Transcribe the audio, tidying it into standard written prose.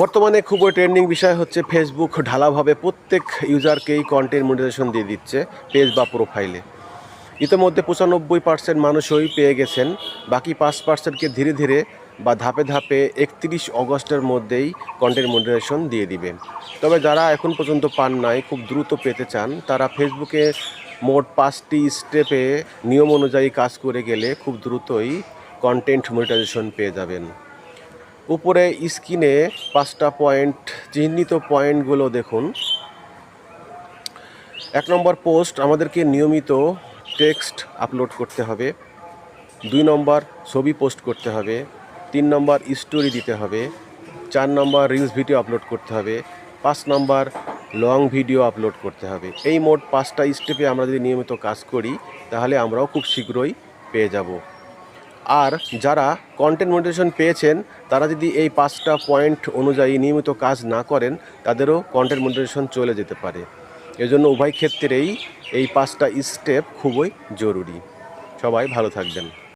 বর্তমানে খুবই ট্রেন্ডিং বিষয় হচ্ছে ফেসবুক ঢালাভাবে প্রত্যেক ইউজারকেই কন্টেন্ট মনিটাইজেশন দিয়ে দিচ্ছে পেজ বা প্রোফাইলে। ইতিমধ্যে 95% মানুষই পেয়ে গেছেন, বাকি 5%কে ধীরে ধীরে বা ধাপে ধাপে 31 অগস্টের মধ্যেই কন্টেন্ট মনিটাইজেশন দিয়ে দিবেন। তবে যারা এখন পর্যন্ত পান নাই, খুব দ্রুত পেতে চান, তারা ফেসবুকে মোট 5টি স্টেপে নিয়ম অনুযায়ী কাজ করে গেলে খুব দ্রুতই কন্টেন্ট মনিটাইজেশন পেয়ে যাবেন। উপরে স্ক্রিনে 5টা পয়েন্ট, চিহ্নিত পয়েন্টগুলো দেখুন। 1 নম্বর, পোস্ট, আমাদেরকে নিয়মিত টেক্সট আপলোড করতে হবে। 2 নম্বর, ছবি পোস্ট করতে হবে। 3 নম্বর, স্টোরি দিতে হবে। 4 নম্বর, রিলস ভিডিও আপলোড করতে হবে। 5 নম্বর, লং ভিডিও আপলোড করতে হবে। এই মোট 5টা স্টেপে আমরা যদি নিয়মিত কাজ করি, তাহলে আমরাও খুব শীঘ্রই পেয়ে যাব। আর যারা কন্টেন্ট মনিটাইজেশন পেয়েছেন, তারা যদি এই 5টা পয়েন্ট অনুযায়ী নিয়মিত কাজ না করেন, তাদেরও কন্টেন্ট মনিটাইজেশন চলে যেতে পারে। এজন্য উভয় ক্ষেত্রেই এই 5টা স্টেপ খুবই জরুরি। সবাই ভালো থাকবেন।